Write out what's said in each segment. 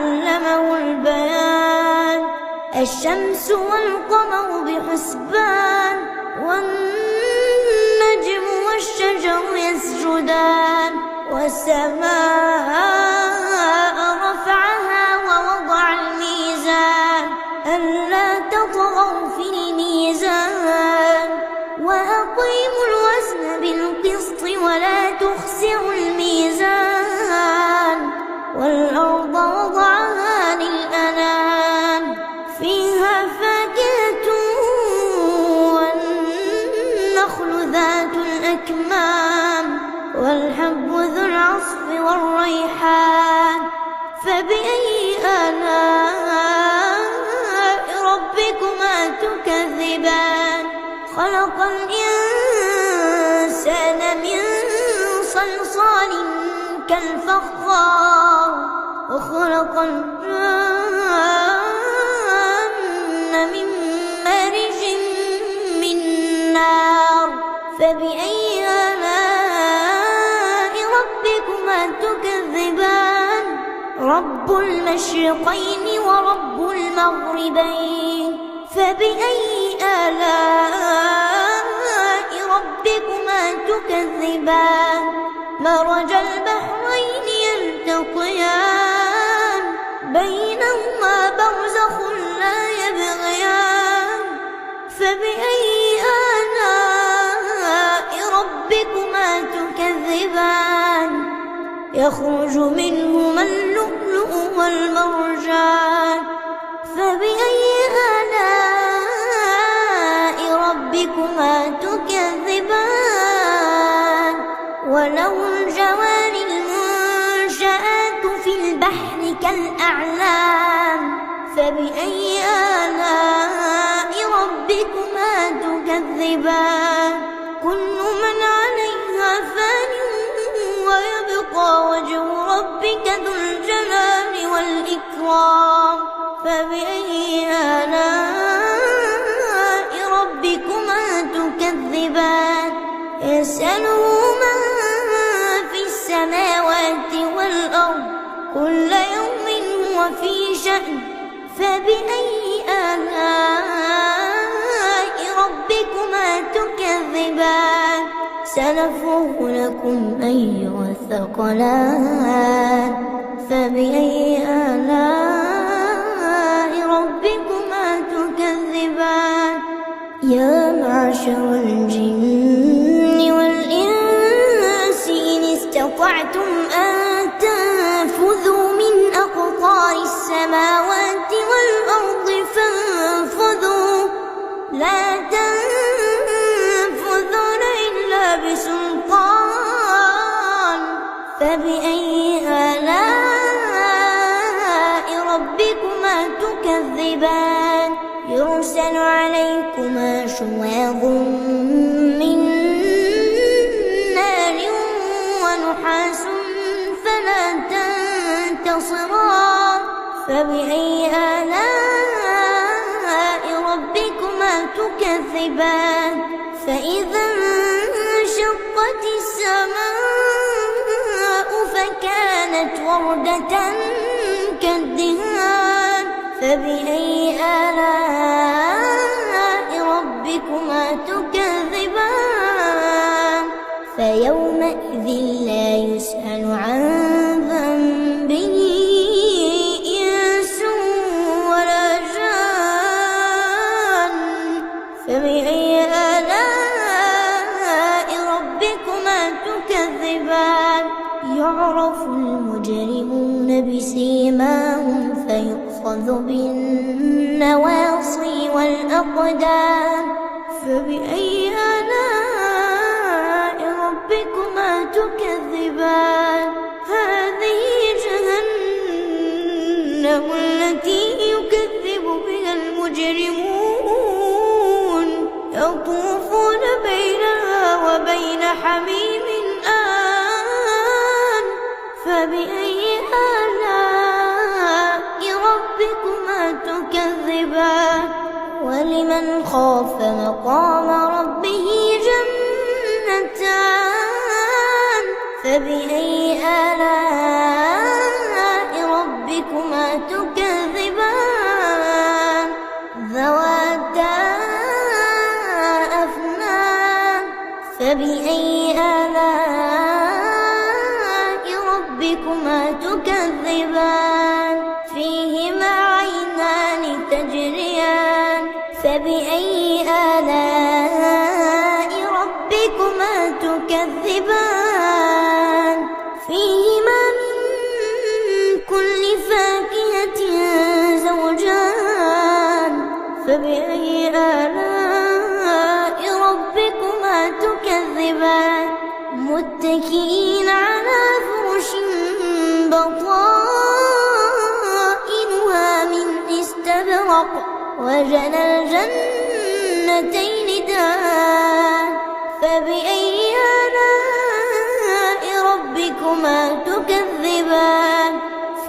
علمه البيان. الشمس والقمر بحسبان والنجم والشجر يسجدان. والسماء رفعها ووضع الميزان ألا تطغوا في الميزان وأقيموا الوزن بالقسط ولا تخسروا الميزان. والأرض وضعها للأنام فيها فاكهة والنخل ذات الأكمام والحب ذو العصف والريحان. فبأي آلاء ربكما تكذبان؟ خلق الإنسان من صلصال كالفخار وخلق الجن من مارج من نار. فبأي آلاء ربكما تكذبان؟ رب المشرقين ورب المغربين. فبأي آلاء ربكما تكذبان؟ مرج البحرين يلتقيان بينهما برزخ لا يبغيان. فبأي آلاء ربكما تكذبان؟ يخرج منهما اللؤلؤ والمرجان. فبأي آلاء ربكما تكذبان؟ وله الجوار المنشآت في البحر كالأعلام. فبأي آلاء ربكما تكذبان؟ كل من عليها فان ويبقى وجه ربك ذو الجلال والإكرام. فبأي آلاء ربكما تكذبان؟ يسأله من في السماوات والأرض كل يوم هو في شأن. فبأي آلاء ربكما تكذبان؟ سنفرغ لكم أيها الثقلان. فبأي آلاء ربكما تكذبان؟ يا معشر الجن والإنس إن استطعتم أن تنفذوا من أقطار السماوات والأرض فانفذوا لا تنفذون إلا بسلطان. فبأي آلاء ربكما تكذبان؟ يرسل عليكما شواظ من نار ونحاس فلا تنتصران. فبأي آلاء ربكما تكذبان؟ فإذا انشقت السماء فكانت وردة كالدهان. فبأي آلاء ربكما تكذبان؟ فيومئذ لا يسأل عن ذنبه إنس ولا جان. فبأي آلاء ربكما تكذبان؟ يعرف المجرمون بسيماهم فيؤخذ بالنواصي والأقدام. فبأي آلاء ربكما تكذبان؟ هذه جهنم التي يكذب بها المجرمون يطوفون بينها وبين حميم آن. فبأي آلاء ربكما تكذبان؟ ولمن خاف مقام ربه جنتان. فبأي آلاء ربكما فرق وجنى الجنتين دان فبأي آلاء ربكما تكذبان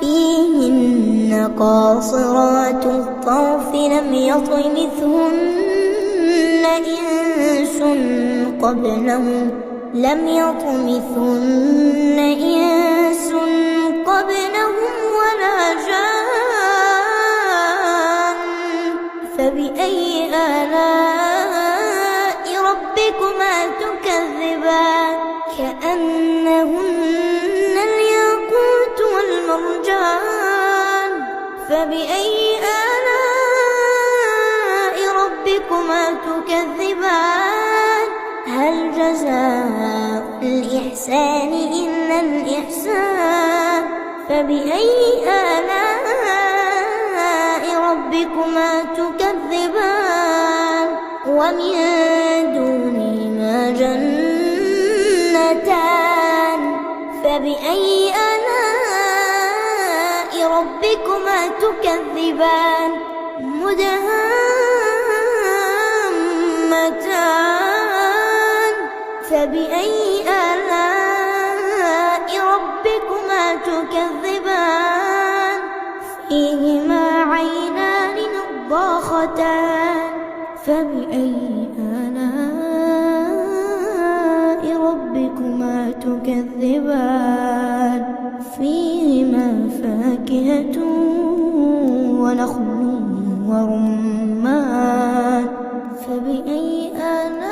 فيهن قاصرات الطرف لم يطمثهن إنس قبلهم ولا جان فبأي آلاء ربكما تكذبان كأنهن الياقوت والمرجان فبأي آلاء ربكما تكذبان هل جزاء الإحسان إلا الإحسان فبأي آلاء ربكما تكذبان ومن دونهما جنتان فبأي آلاء ربكما تكذبان مدهامتان فبأي آلاء ربكما تكذبان فيهما عينان نضاختان فبأي آلاء ربكما تكذبان فيهما فاكهة ونخل ورمان فبأي آلاء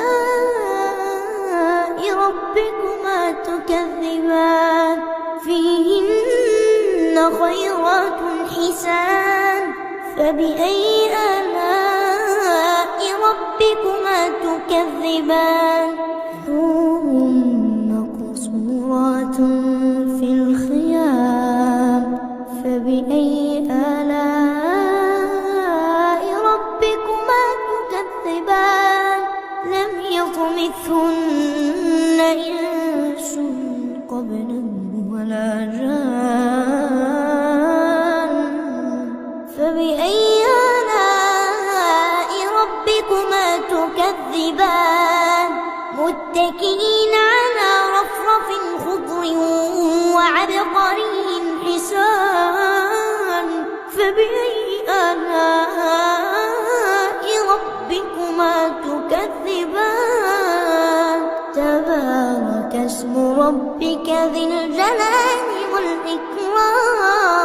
ربكما تكذبان فيهن خيرات حسان فبأي آلاء ربكما تكذبان حور مقصورات في الخيام فبأي آلاء ربكما تكذبان لم يطمثهن إنس قبلهم ولا جان فبأي آلاء ربكما تكذبان متكئين على رفرف خضر وعبقري حسان فبأي آلاء ربكما تكذبان تبارك اسم ربك ذي الجلال والإكرام